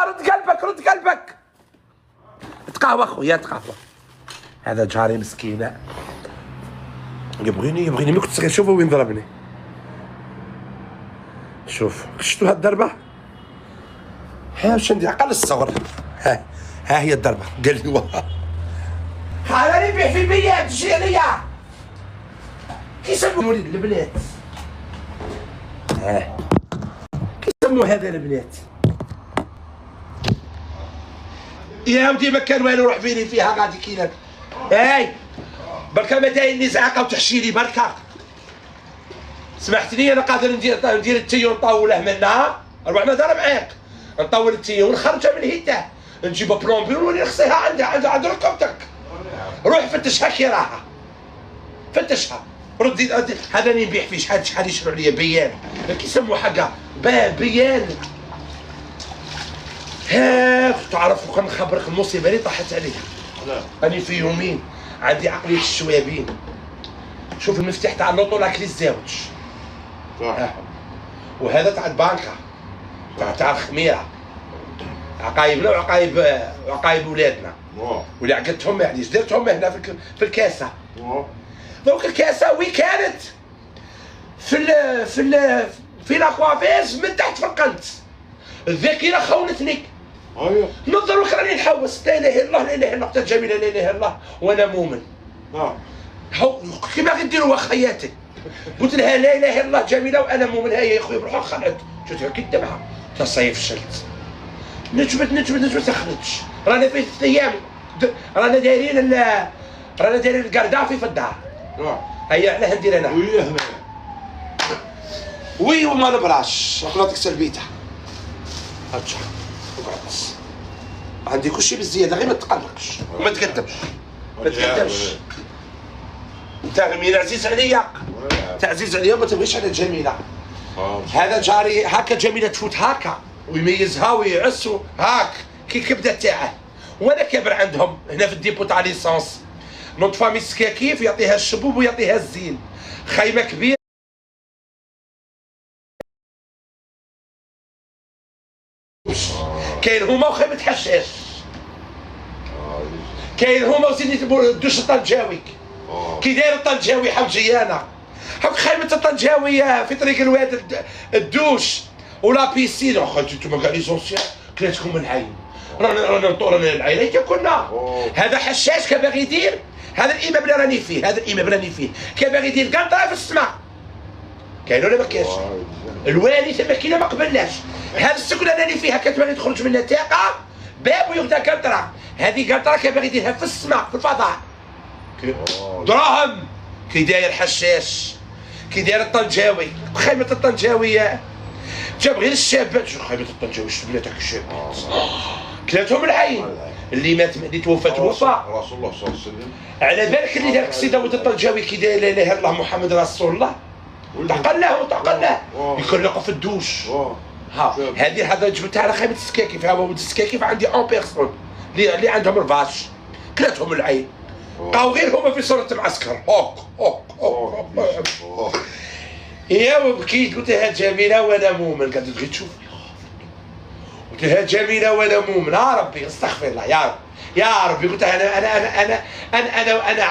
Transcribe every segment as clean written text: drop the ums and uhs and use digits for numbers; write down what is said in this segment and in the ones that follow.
رد قلبك رد قلبك. تقهوى خويا تقهوى. هذا جاري مسكينه يبغيني ملي كنت صغير. شوفوا وين ضربني. شوف شفتوا هاد الضربه؟ ها واش ندير عقل الصغر. ها هي الضربه. قال لي واه هذا اللي يبيع في البيات تجي عليا كيسموا وليد البنات. كيسموا هذا البنات يا ودي ما كان والو. روح فيني فيها غادي كيلك. هاي بركا ما دايرني زعاقه وتحشيلي بركا. سمحتني انا قادر ندير التيو نطوله منها 400 درهم معاك. نطول التيو ونخرجها من هيته نجيب بلومبي ونولي نغسلها عند ركبتك. روح فتشها كي راها فتشها. ردي هذا اللي نبيع فيه. شحال يشروا عليا بيان كيسموا حاجه بيان. ها تعرفوا كان نخبرك المصيبه اللي طاحت عليها. راني في يومين عندي عقليه الشوابين. شوف المفتاح تاع اللوطو لاكلي الزاوج. وهذا تاع البنكه تاع الخميره. عقايبنا وعقايب ولادنا. واللي عقدتهم يعني درتهم هنا في الكاسه. دونك الكاسه وين كانت؟ في لاكوافيز من تحت فرقنت. الذاكره خونتني. نظر لك راني نحوس. لا اله الا الله لا اله الا الله. اختي جميله لا اله الا الله وانا مؤمن. كيما غنديروا خياتي. قلت لها لا اله الا الله جميله وانا مؤمن. هيا يا خويا بروح نخرج. شفتها كي دمعه تصيف فشلت. نجبد تخرج. رانا في 3 ايام رانا دايرين القردافي في الدار. هيا علاه ندير انا وي وما نبراش. اخلاطك سلبيتها. ارجع اقعد. عندي كلشي بالزياده غير ما تقلقش وما تكذبش. ما تكذبش. انت غمير عزيز عليا. انت عزيز عليا وما تبغيش على جميله. هذا جاري هكا جميله تفوت هكا ويميزها ويعس هاك كي كبده تاعه. وانا كابر عندهم هنا في الديبو تاع ليسونس. نوض فامي سكاكيف يعطيها الشبوب ويعطيها الزين. خيمه كبيره كاين هما وخيمه حشاش. كاين هما وزيد الدوش الطنجاوي. كي داير الطنجاوي حوجي انا هاك خيمه الطنجاوي في طريق الواد الدوش ولا بيسين. اخا انتوما كاع لي زونسيان كلاتكم من العين. رانا نطورنا العين كنا. هذا حشاش كان باغي يدير. هذا الامام اللي راني فيه. هذا الامام اللي راني فيه كان باغي يدير قنطره في السماء. كاين ولا ما كاينش؟ الوالي ثم كاين ما قبلناش. هذا السكنه اللي راني فيها كانت باغي تخرج منها تاقه باب ويغدا قنطره. هذه قنطره كان باغي يديرها في السماء في الفضاء. دراهم كي داير حشاش كي داير الطنجاوي. خيمه الطنجاويه جاب غير الشابات. شو خيمه الطنجاوي بناتك الشابات كلاتهم العين. اللي مات اللي توفى توفى. رسول الله صلى الله عليه وسلم. على بالك اللي دارك السي داوود الطنجاوي كي داير لا اله الا الله محمد رسول الله. تعقلناه يكلقوا في الدوش. ها هذه جبتها على خيمه السكاكيف. ها ولد السكاكيف عندي اون بيرسون اللي عندهم الفاش كلاتهم العين. بقاو غير هما في صوره المعسكر. يا وبكيت قلت لها جميله وانا مؤمن. قالت تبغي تشوف قلت لها جميله وانا مؤمن. يا ربي استغفر الله يا رب يا ربي. قلت لها انا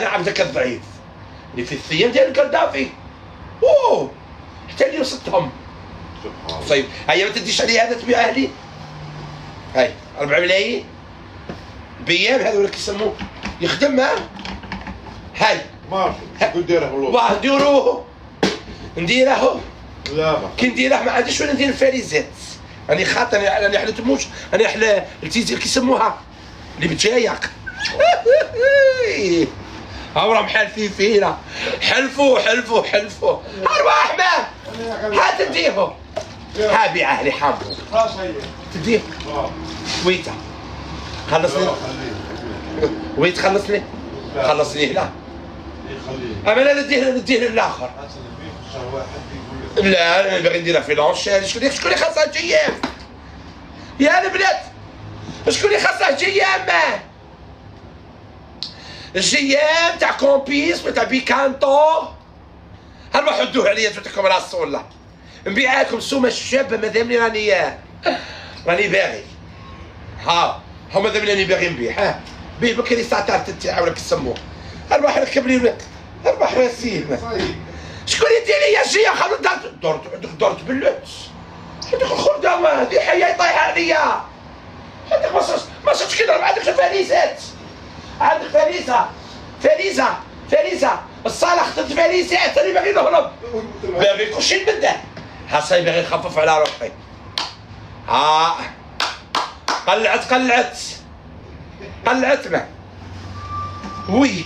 عبدك الضعيف اللي في الثياب ديال القردافي. اوه حتى اللي وصلتهم. طيب هيا ما تديش علي هذا تبيع اهلي. هاي 4 ملايين بيان هذا ولا كيسموه يخدم. هاي ماشي شكون دايره والله. واه نديره لا كي نديره ما عنديش وين ندير الفريزات. راني خاطر راني حلت موش. راني حلا التيزير كيسموها اللي بتجايق. هاو راهم حالفين فينا. حلفوا ارواح ما هات نديهم. ها بيعه لي حامض تديه. ويتا خلصني ويت خلصني هنا. اما انا نديه للاخر. لا انا باغي نديرها في لونشير. شكون اللي خاصها جيام يا البنات؟ شكون اللي خاصها جيام؟ الجيام تاع كومبيس وتاع بيكانتو. هل ما حدوه عليا تبعكم راسو ولا نبيعها لكم سومه الشابه مادامني راني راني باغي ها هما ذا اللي باغيين بيه ها بيه بكري الساعه 3 تاع ولا كيسموه اربح ركب لي اربح راسيل شكون يدير لي الجيه خلو دورت باللوت هذيك الخردة هذه حياة طايحة عليا هذيك ما صرتش كي نضرب عندك فريسات عندك فريسة الصالة خدت فريسات راني باغي نهرب باغي كلشي نبدل ها صاي باغي نخفف على روحي ها قلعت ما وي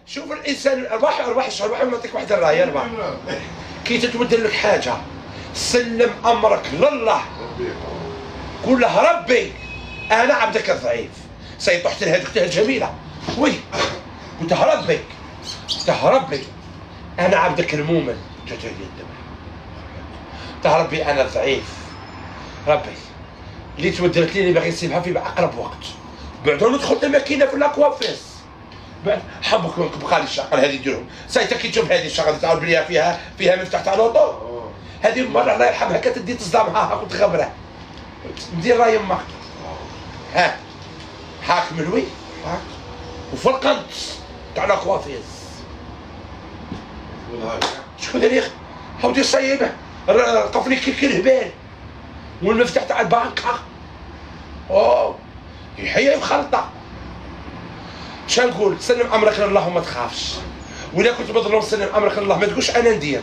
شوف الانسان اربح الشهر نعطيك واحد الرايه اربح كي تتبدل لك حاجه سلم امرك لله قول له ربي انا عبدك الضعيف سيطحت هذيك الجميله وي قلت ربي انا عبدك المؤمن قلت ربي انا ضعيف ربي اللي تودلت لي باغي نسيبها في اقرب وقت بعد ندخل الماكينه في الاكوافيس بعد حبك بقى لي الشغل هذه ديرهم سايتا كي تشوف هذه الشغل تعرف بلي فيها مفتاح تاع لوطو هذه مره الله يرحمها كتدي تصدى معاها كنت خبره ندير راي امك ها هاك ملوي هاك وفي القنت تاع الاكوافيس شكون اللي هاودي صايبه قفلي كي الهبال والمفتاح تاع البنكه اوه هي مخلطه شنقول سلم امرك لله وما تخافش ولا كنت مظلوم سلم امرك لله ما تقولش انا ندير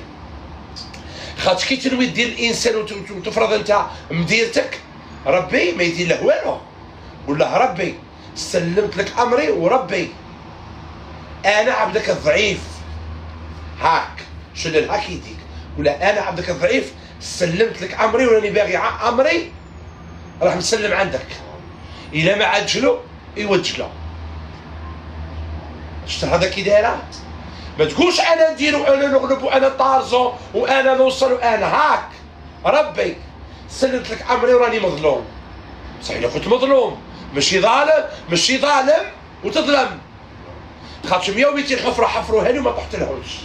خاطر كي تنوي دير الانسان وتفرض انت مديرتك ربي ما يدير له والو قول له ربي سلمت لك امري وربي انا عبدك الضعيف هاك شنو هاك يديك ولا انا عبدك الضعيف سلمت لك امري وراني باغي امري راح مسلم عندك الا ما عجلو يوجلو شفت هذا كي دايره ما تقولش انا ندير وانا نغلب وانا طارزو وانا نوصل وانا هاك ربي سلمت لك امري وراني مظلوم صحيح الا كنت مظلوم ماشي ظالم وتظلم خاطر 100 حفره حفروها لي وما طحتلهمش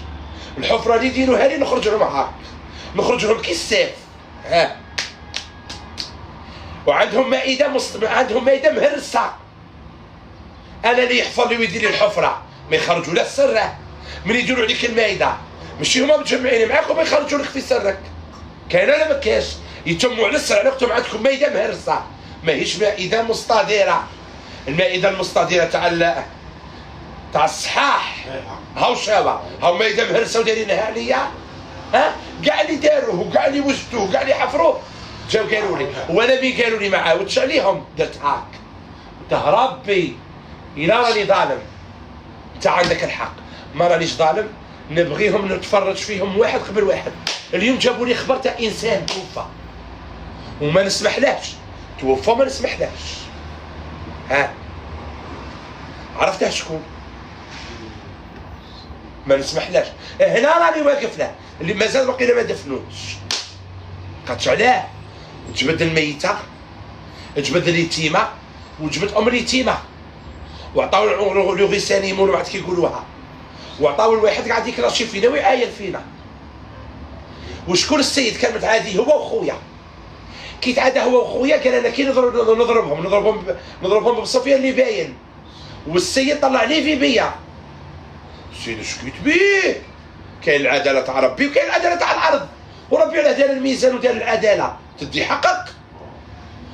الحفره اللي يديروها لي نخرج لهم هاك نخرج لهم كي السيف ها وعندهم مائده عندهم مائده مهرسه انا اللي يحفر لي ويدير لي الحفره ما يخرجوا لا السره من يديروا عليك المائده ماشي هما متجمعين معاك وما يخرجوا لك في سرك كاين ولا ما كاينش يتموا على السر علاقتهم عندكم مائده مهرسه ماهيش مائده مستديره المائده المستديره تاع الصحاح هاو شابه هاو مائده مهرسه ودايرينها عليا ها كاع اللي داروه وكاع اللي وجدوه وكاع اللي حفروه جاو قالوا لي وانا مي قالوا لي ما عاودتش عليهم درت هاك قلت ربي الا راني ظالم انت عندك الحق ما رانيش ظالم نبغيهم نتفرج فيهم واحد قبل واحد اليوم جابوا لي خبر تاع انسان توفى وما نسمحلهش توفى وما نسمحلهش ها عرفتها شكون ما نسمحلاش هنا راني واقف له اللي مازال باقي ما دفنوش قالت علاه جبد الميته جبد اليتيمه وجبد ام اليتيمه وعطاو لو غيسانيمون ما عرفت كيقولوها وعطاو الواحد قاعد يكراشي فينا ويعاير فينا وشكون السيد كان متعادي هو وخويا كي تعادى هو وخويا قال انا كي نضربهم بالصفيه اللي باين والسيد طلع لي في بيا السيد شكيت بيه كاين العداله تاع ربي وكاين العداله تاع الارض وربي علاه دار الميزان ودار العداله تدي حقك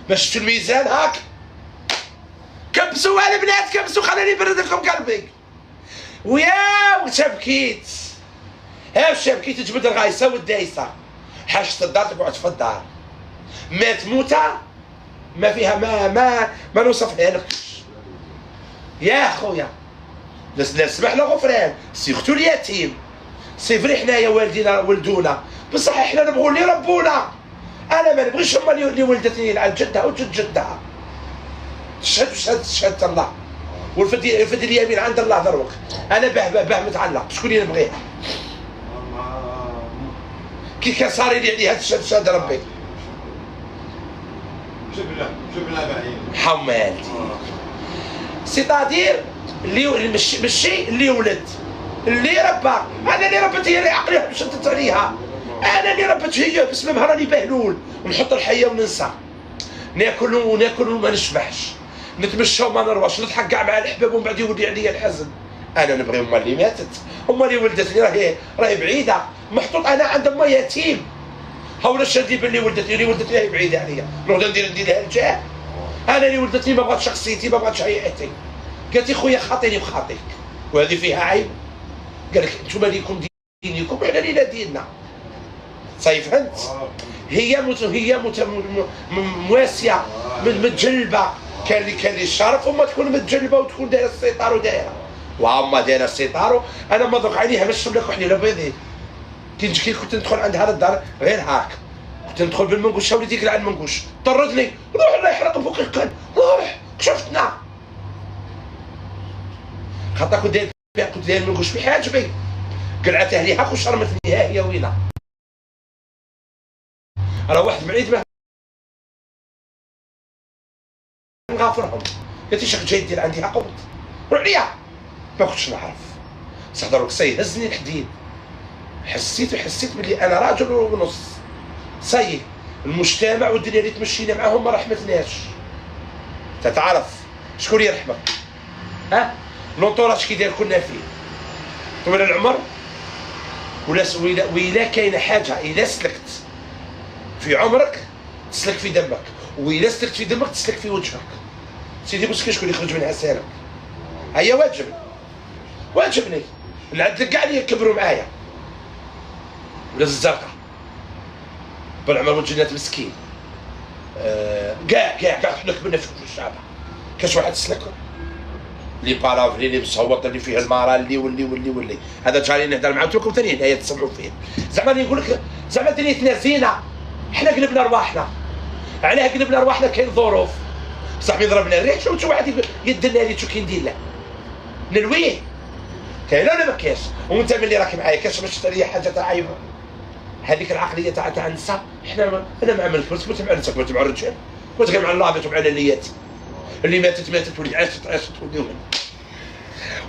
ما شفت الميزان هاك كبسوا البنات كبسوا خليني نبرد لكم قلبي ويا وتبكيت ها شبكيت تجبد الغايسه والدايسه حاجت الدار تقعد في الدار مات موته ما فيها ما نوصفها لكش يا خويا لا سمح له غفران سيختو اليتيم صيفري حنايا والدينا ولدونا بصح احنا نبغوا اللي ربونا انا ما نبغيش هما اللي ولدتني على جدها وجد جدها شهادة الله والفد اليمين عند الله دروك انا باه متعلق شكون اللي نبغيه كي كان صار لي عليه هاد الشهاده ربي جبنا بعيد حمالتي سيتادير اللي ماشي اللي ولد اللي ربى انا اللي ربت هي اللي عقلي شدت عليها انا اللي ربت هي بسببها راني بهلول، ونحط الحيه وننسى، ناكل وناكل وما نشبعش، نتمشى وما نروحش، نضحك كاع مع الحباب ومن بعد يولي عليا الحزن. انا نبغي امي اللي ماتت، امي اللي ولدتني راهي بعيده، محطوط انا عند امي يتيم. هاولا شادي باللي ولدتني، اللي ولدتني راهي بعيده عليا، نروح ندير لها الجاه. انا اللي ولدتني ما بغاتش شخصيتي، ما بغاتش هيئتي، قالت لي خويا خاطيني وخاطيك، وهذه فيها عيب. قال لك انتم ليكم دينكم وحنا لينا ديننا. صاي فهمت؟ هي مواسيه متجلبه، كان لي الشرف وما تكون متجلبه وتكون دايره السيطار ودايره، وهما دايره السيطار. انا ما ضرق عليها باش نشرب لك وحليله بيضين. كي كنت ندخل عندها للدار غير هاك، كنت ندخل بالمنقوش، وليدي يقلع المنقوش، طردني، روح الله يحرق فوق الكل، روح شفتنا. خاطر كنت داير المنقوش بحاجبي، قلعته لي هاك وشرمتني، ها هي وينه. راه واحد بعيد ما نغافرهم، قالت لي شك جاي دير عندي عقود، روح ليا. ما كنتش نعرف، بصح دروك سي هزني الحديد، حسيت بلي انا راجل ونص. سي المجتمع والدنيا اللي تمشينا معاهم ما رحمتناش. تتعرف شكون يرحمك؟ ها؟ لونطوراج كي داير كنا فيه طويل العمر، وإلا كاينه حاجه إلا سلكت في عمرك تسلك في دمك، وإلا سلكت في دمك تسلك في وجهك. سيدي بوسكي شكون يخرج منها سالم؟ هيا واجبني نعدلك كاع اللي يكبروا معايا، ولا الزرقاء بالعمر والجنات مسكين، كاع حنا كبرنا في الشعب. كاش واحد سلك اللي بارافلي اللي مصوت اللي فيه المارا اللي واللي هذا جاني نهضر معاه وكم ثاني هنايا تسمعوا فيه. زعما نقول لك زعما دنيتنا زينه، حنا قلبنا رواحنا. علاه قلبنا رواحنا؟ كاين ظروف، صاحبي ضربنا الريح، شو واحد يدلنا لي شو كندير له نلويه. كاين ولا ما كاينش؟ وانت ملي راك معايا كاش باش تشري حاجه تاع عيب. هذيك العقليه تاع النساء، انا ما عملت، كنت مع النساء، كنت مع الرجال، كنت غير مع اللابط ومع الليات. اللي ماتت واللي عاشت واللي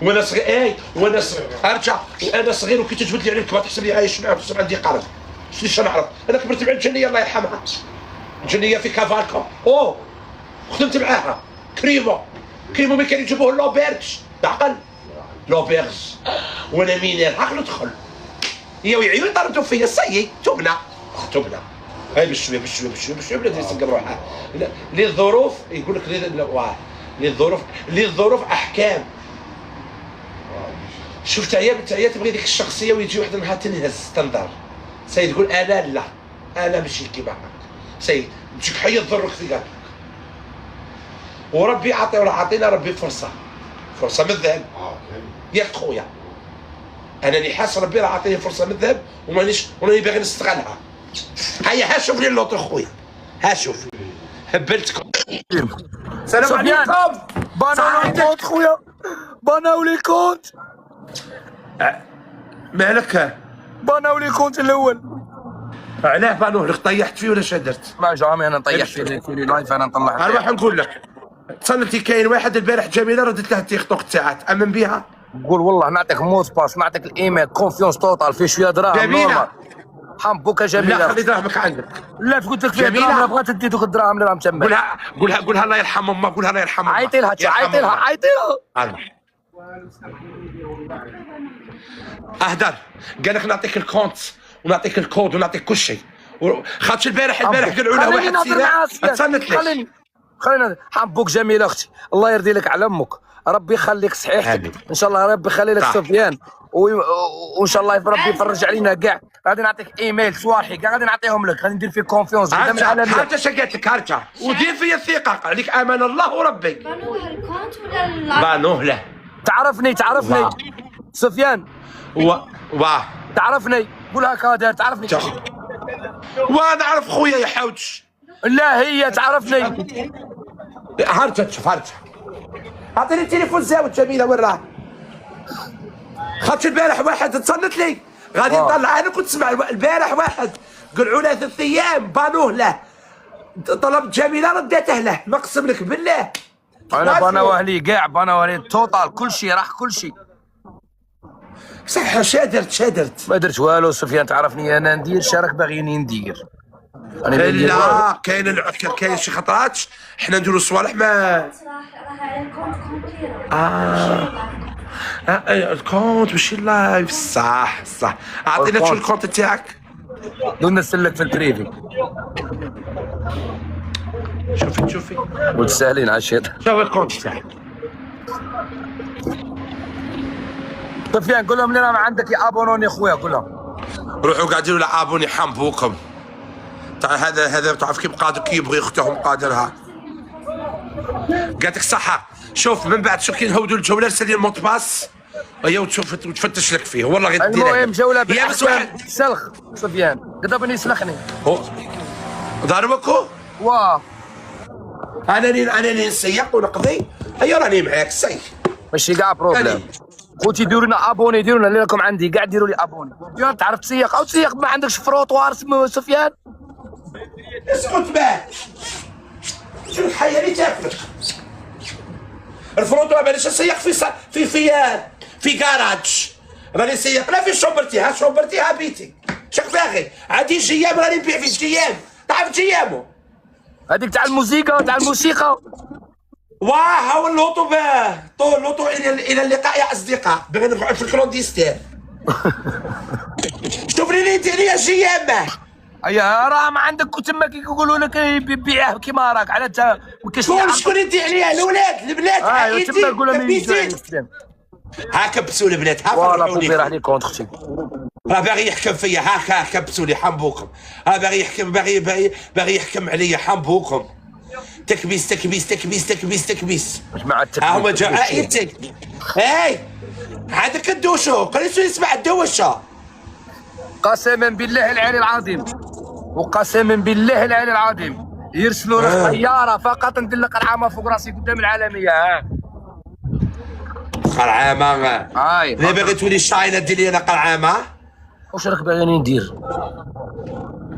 وانا صغير ارجع وانا صغير وكي تجبد لي عليك تحسب لي عايش معاهم، تحسب عندي قرض. شنو نعرف؟ انا كبرت مع الجنيه الله يرحمها، الجنيه في كافالكو، خدمت معاها. كريمو ملي كانوا يجيبوه لوبيرج، تعقل لوبيرج وانا مينير هاك ندخل، هي ويعيو يطردوا فيا. صيي تبنى هاي بشويه بلادي يسقم روحها. للظروف يقول لك للظروف احكام. شوف تعيا تبغي ديك الشخصيه ويجي واحد النهار تنهز تنظر، سيد تقول انا لا، انا ماشي كيما هاك. سيد تجيك حيه تضرك في قلبك، وربي عطينا ربي فرصه من الذهب. ياك خويا انا اللي حاس ربي راه عطيني فرصه من الذهب وراني باغي نستغلها. هيا شوف لي اللوطو خويا، شوف هبلتكم. السلام عليكم. باناو لي كونت خويا، باناو لي كونت. مالك؟ باناو لي كونت الاول. علاه بانوه لك؟ طيحت فيه ولا شدرت؟ ما جامي انا نطيح في لي لايف، انا نطلع. اروح نقول لك، تصنتي كاين واحد البارح جميله ردت له التيك توك تاعها، تامن بها؟ قول والله نعطيك موت باس، نعطيك الايميل، كونفيونس توتال، فيه شويه دراهم جميله. حمبوكه جميله. لا خلي دراهمك عندك. لا قلت لك فيها دراهم، بغات تدي دوك الدراهم اللي راهم تما. قولها الله يرحم امك، قولها الله يرحم امك. عيطي لها اهدر قال لك نعطيك الكونت ونعطيك الكود ونعطيك كل شيء. خاطش البارح قالوا له واحد سيره تصنت لي. خلينا حمبوك جميله اختي، الله يرضي لك على امك، ربي يخليك صحيحتك ان شاء الله، ربي يخلي لك سفيان، وان شاء الله ربي يفرج علينا كاع. غادي نعطيك ايميل صوالحي كاع غادي نعطيهم لك، غادي ندير فيك كونفيونس قدام العالم. هرجه شقات لك هرجه ودير فيا الثقه عليك، امان الله وربي. بانوه الكونت ولا بانوه له. تعرفني سفيان. واه تعرفني، قولها كادر. تعرفني نعرف خويا يا حوتش. لا هي تعرفني. هرجه تشوف هرجه. اعطيني التليفون زاوج جميله وين راه؟ خاطش البارح واحد تصنت لي غادي نطلع. انا كنت سمع البارح واحد قلعوا له 3 ايام بانوه له، طلبت جميله رديته له، نقسم لك بالله. انا بانوه لي كاع، بانوه لي توتال كل شيء راح كل شيء. صح. شادرت ما درت والو. سفيان تعرفني انا ندير شارك باغيني ندير. انا ما ندير والو. لا كاين شي خطرات حنا نديرو صوالح ما راح الكونت الكونت ماشي لايف. صح. اعطينا شو الكونت تاعك. دون نسلك في البريفي. شوفي وتسهلين على الشيط. شوف الكونت تاعك. سفيان قول لهم لنا ما عندك يابونوني خويا. قول لهم روحوا قاعدين ولا ابوني حنبوكم. تاع هذا تعرف كيف قادر كي يبغي اختهم قادرها. قالت لك صح. شوف من بعد شوف كي نهودوا الجوله رسل الموت باس ايوا وتشوف وتفتش لك فيه والله غير دير. المهم جوله يا بس واحد سلخ. سفيان قد بني يسلخني. ضربكو. واه انا اللي نسيق ونقضي. ايوا راني معاك سي. ماشي كاع بروبليم. خوتي ديروا لنا ابوني. ديروا لنا اللي راكم عندي كاع ديروا لي ابوني. يا تعرف تسيق او تسيق ما عندكش فروطوار اسمه سفيان. اسكت باه. شو الحياه اللي تاكلك. الفروطوار باش نسيق في كراج. راني نسيق لا في شوبرتي ها بيتي. شك باغي عندي جيام راني نبيع في جيام. تعرف جيامو هذيك تاع الموسيقى. واه هو اللوطو باه. اللوطو الى اللقاء يا اصدقاء. باغي نقعد في الكلونديستان. شوف لي دير جيام. ايا راه ما عندك تما كي يقولوا لك بيعه كيما راك على تا ما كاينش. شكون يدي عليها الولاد البنات. ايوا تما نقول لهم ها كبسوا البنات. ها فوالا بوبي راه لي كونت اختي. راه باغي يحكم فيا. ها كبسوا لي حنبوكم. باغي يحكم باغي يحكم عليا حنبوكم. تكبيس. واش مع التكبيس. ها هما جاو عائلتك. عندك الدوشو قريتو يسمع الدوشه. قسما بالله العلي العظيم. وقسما بالله العلي العظيم يرسلوا لك طياره فقط ندير لك قرعامه فوق راسي قدام العالميه. قرعامه. هاي انا باغي تولي شاينه دير لي انا قرعامه. واش راك باغيني ندير؟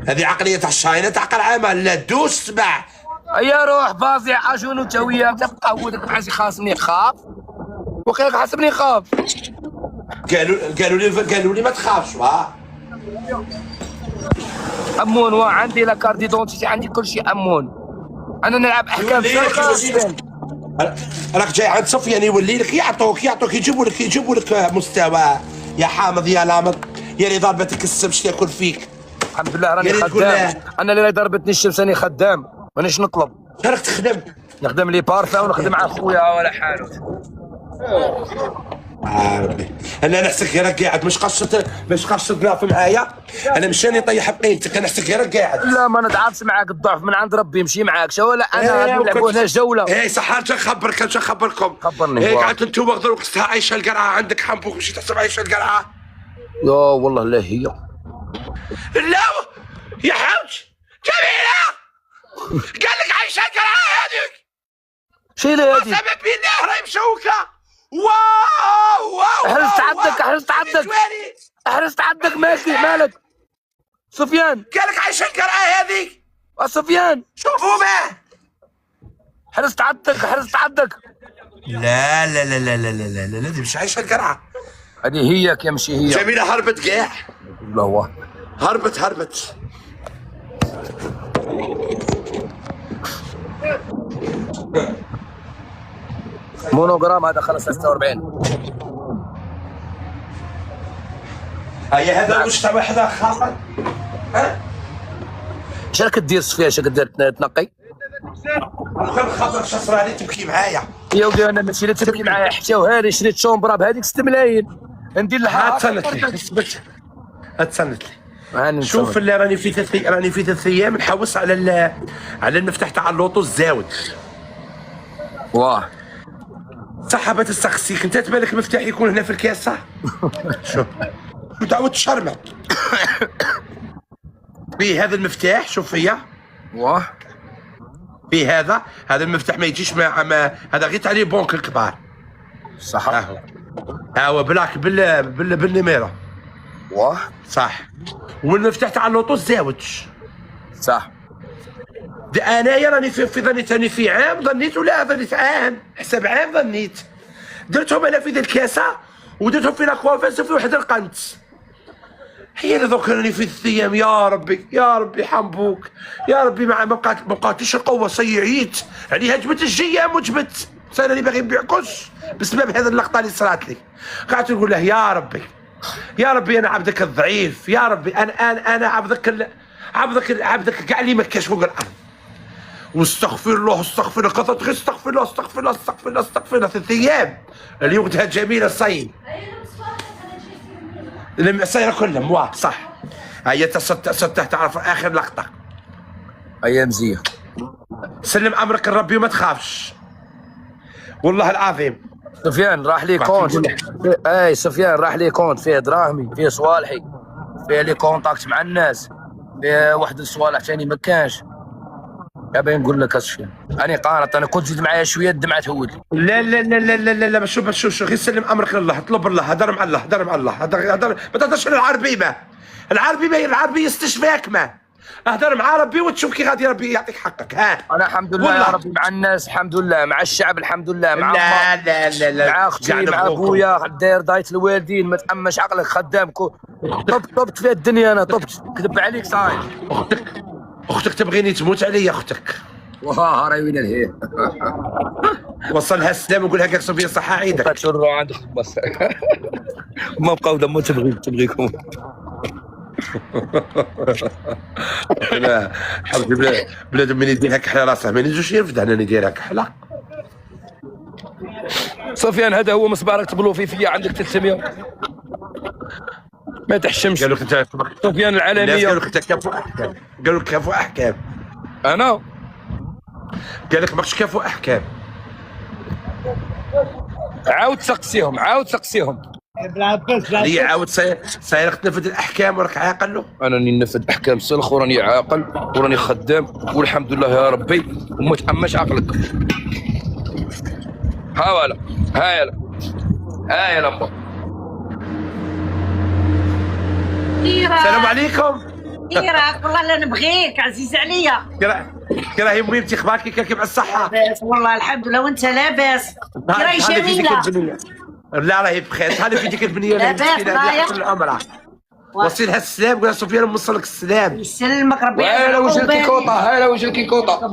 هذه عقليه تاع الشاينه تاع قرعامه. لا دوش سبع. ايا روح فازع اجون وتاويه تبقى هودك بحال خاصني خاف. وقيلك حسبني خاف. قالوا لي ما تخافش. امون عندي لا كارت ديدونتيتي عندي كل شيء امون. انا نلعب احكام راك جاي عند سفيان يولي لك يعطوك يجيبوا لك مستوى يا حامض يا لامض يا اللي ضربتك الشمس تاكل فيك. الحمد لله راني خدام. انا اللي ضربتني الشمس راني خدام مانيش نطلب. راك تخدم. نخدم لي بارفان ونخدم مع خويا ولا حالو. ربي انا نحسك غير قاعد مش قصد ناف معايا. انا مشاني طيح بقيمتك. انا نحسك غير قاعد. لا ما نتعاطش معاك الضعف من عند ربي يمشي معاك. شو ولا انا نلعبوا هنا جوله. صح نخبركم. خبرني. قعدت انتم دروك وقتها عايشه القرعه عندك حنبوك مشيت تحسب عايشه القرعه. يا والله لا هي. لا يا حوج جميله قال لك عايشه القرعه هذيك. شيل هذه. قسما بالله راهي مشوكه. واو حرصت عندك مالك سفيان. قال لك عايشه القرعه هذيك. سفيان شوفوا ما حرصت عندك. لا دي مش عايشه القرعه. هذه هي كيمشي هي. جميله هربت كاع. لا هو هربت. مونوغرام هذا خلص 46. هذا المجتمع هذا خاطر. اش راك دير سفيان؟ اش راك دير تنقي؟ خبر شصراني تبكي معايا. يا ودي انا ماشي لا تبكي معايا حتى وهذه شريت شومبرا بهذيك 6 ملايين ندير لها. تسنت لي. شوف اللي راني في 3 ايام نحوس على المفتاح تاع اللوطو الزاوج. واه صحابة تستخسيك انت تبالك مفتاح يكون هنا في الكاسة. شوف تعود تشرمع. في هذا المفتاح شوف فيا. واه في هذا المفتاح ما يجيش مع هذا غير تاع لي بونك الكبار. صح. هو بلاك بالنميرة. واه صح. والمفتاح تاع اللوطو الزاوج. صح. انايا راني في ظنيت في عام ظنيت ولا ظنيت عام حسب عام ظنيت درتهم انا في ذي الكاسه ودرتهم فينا كوافيس وفي واحد القنت. هي اللي دوك راني في الثيام. يا ربي يا ربي حنبوك يا ربي. ما بقاتليش القوه، صيعيت عليها، جبت الجيام وجبت انا اللي باغي نبيع كلش بسبب هذه اللقطه اللي صرات لي. قعدت نقول له يا ربي يا ربي انا عبدك الضعيف، يا ربي انا عبدك كاع اللي ما كاش فوق الارض. واستغفر الله استغفر الله، قطعت غير استغفر الله استغفر الله استغفر الله استغفر الله 3 ايام اللي وقتها جميله الصيد. السيارة كلهم واه صح. هيا تصدق تعرف اخر لقطه. ايام زيه. سلم امرك لربي وما تخافش والله العظيم. سفيان راح لي كونت. اي سفيان راح لي كونت فيه دراهمي، فيه صوالحي، فيه لي كونتاكت مع الناس، فيه واحد الصوالح ثاني ما كانش. ابي نقول لك سفيان انا قانط، انا كنت زيد معايا شويه الدمعه تهود لي. لا لا لا لا لا لا لا شوف غير سلم امرك لله، اطلب الله، هدر مع الله هدر مع الله هدر ما تهدرش على العربيه استشفاك ما اهدر مع ربي وتشوف كي غادي ربي يعطيك حقك. ها انا الحمد لله يا ربي مع الناس، الحمد لله مع الشعب، الحمد لله مع لا لا لا لا مع اختي مع ابويا داير دايت الوالدين، ما تامش عقلك خدام طبت في الدنيا. انا طبت كذب عليك صاير. اختك تبغيني تموت علي اختك. واه راهي وين الهي. وصلها السلام وقول لها كاك صوفيا صحة عيدك. تشروا عندك بس ما بقاو دمو تبغيكم. لا حبيبي بلاد من يديرها كحله راسها ما ينجوش يرفد انا نديرها كحله. سفيان هذا هو مسبارك تبلوفي فيا عندك 300 ما تحشمش. قالوا لك انت سفيان العالميه. قالوا لك انت كفو احكام. قالوا لك كفو احكام. انا قال لك ماكش كفو احكام. عاود سقسيهم لي عاود ساير تنفذ الاحكام وراك عاقل له. انا راني ننفذ احكام سلخ وراني عاقل وراني خدام والحمد لله يا ربي وما تأمش عقلك. ها ولا ها يلا ها يلا امبا. السلام عليكم. كيراك؟ والله لا نبغيك عزيز عليا. كراهي مهمتي اخبارك كيف مع الصحه؟ لاباس والله الحمد لله وانت لاباس؟ كراهي جميله. لا راهي بخير. هذه في ديك البنيه اللي لاباس رايح كل العمره. وصلها السلام قول لها سفيان موصلك السلام. يسلمك ربي. هلا وجهك كوطه هلا وجهك كوطه.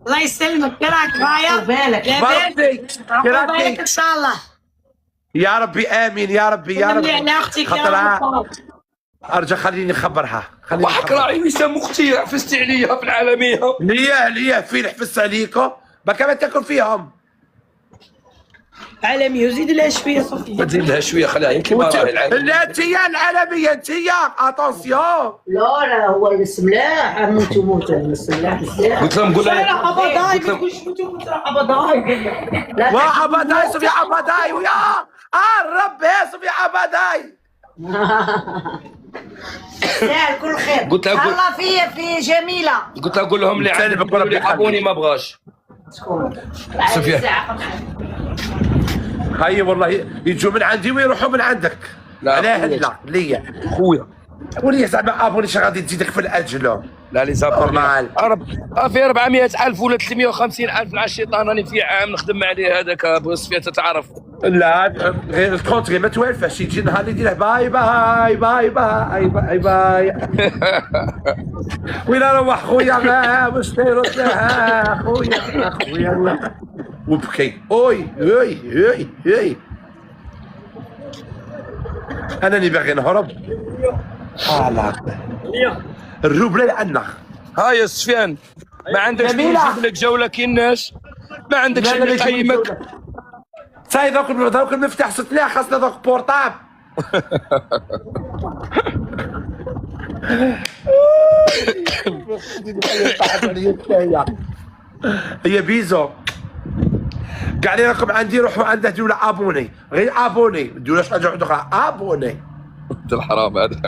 الله يسلمك. كراك رايح بالك لاباس بالك ان شاء الله. يا ربي امين يا ربي يا ربي. على اختك خاطرها ارجع خليني نخبرها. وحق راعي وسام اختي حفزتي عليها في العالميه. ليه فين حفزت عليكم؟ ما كمان تاكل فيهم. عالمي وزيد لها شويه صوفيا. ما تزيد لها شويه خليها كيما راهي العالميه. لا انت يا العالميه انت يا اتونسيون. لا هو السملاح موت السملاح بزاف. قلت لهم قول لها عبداي ما تقولش عبداي. عبداي صوفيا عبداي ويا ربي صوفيا عبداي. سهل كل خير. قلت لها الله في جميله. قلت لها قول لهم اللي عبوني ما بغاش. سفيان هاي والله يجوا من عندي ويروحوا من عندك. لا لا ليا خويا ولي زعما ابوني شي غادي تزيدك في الاجل. لا لي نورمال. في 400,000 ولا 350,000 مع الشيطان راني في عام نخدم عليه هذاك ابو سفيان تتعرف. لا غير الكونت غير ما توالفاش يجي نهار اللي يدير باي باي باي باي باي باي. وين اروح خويا ما واش داير خويا وبكي اوي انا اللي باغي نهرب. لا الروبله لعنا. ها يا سفيان ما عندكش نجيب لك جوله كي الناس ما عندكش اللي يقيمك. ساي ذوك المفتاح ستلاح خاصنا ذوك بورطاب. هي بيزو قاعد لي راكم عندي روحوا عنده دولة ابوني غير ابوني دولة حاجة واحدة اخرى ابوني. انت الحرام هذا.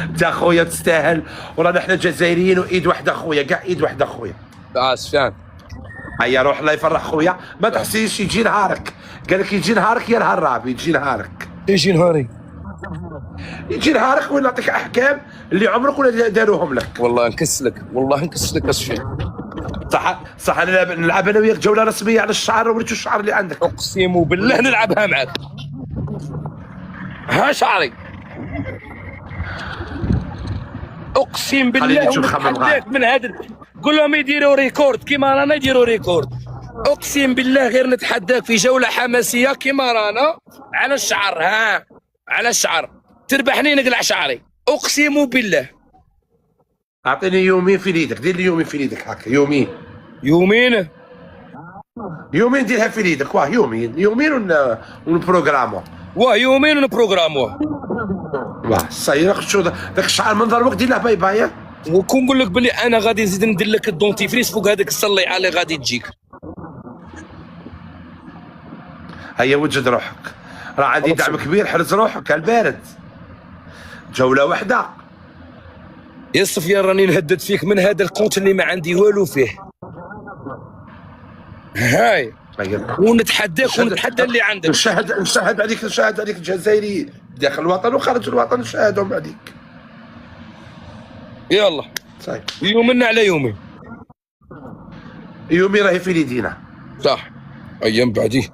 انت خويا تستاهل ورانا احنا جزائريين وايد واحدة خويا كاع ايد واحدة خويا. سفيان هيا روح الله يفرح خويا ما تحسيش يجي نهارك. قال لك يجي نهارك يا نهار رابي يجي نهارك. يجي نهاري يجي نهارك وين نعطيك احكام اللي عمرك ولا داروهم لك. والله نكسلك والله نكسلك يا سفيان. صح انا نلعب انا وياك جوله رسميه على الشعر، وريتو الشعر اللي عندك. اقسم بالله نلعبها معك. ها شعري، اقسم بالله ونتحداك من هذا. قول لهم يديروا ريكورد كيما رانا يديروا ريكورد. اقسم بالله غير نتحداك في جوله حماسيه كيما رانا على الشعر. ها على الشعر تربحني نقلع شعري اقسم بالله. اعطيني يومين في يدك، دير لي يومين في يدك هكا. يومين يومين ديرها في يدك. واه يومين ونبروغرامو. واه يومين ونبروغراموه. واه صاير شو داك الشعر من ضربك دير له باي باي. وكون نقول لك بلي انا غادي نزيد ندير لك الدونتيفريس فوق هذاك الصليعه اللي غادي تجيك. هيا وجد روحك، راه عندي دعم كبير. حرز روحك البارد. جوله واحده يا سفيان راني نهدد فيك من هذا الكونت اللي ما عندي والو فيه. هاي ونتحداك ونتحدى اللي عندك. نشاهد عليك الجزائري داخل الوطن وخارج الوطن، نشاهدهم عليك. يلا صحيح يومنا على يومي راهي في يدينا. صح ايام بعديه.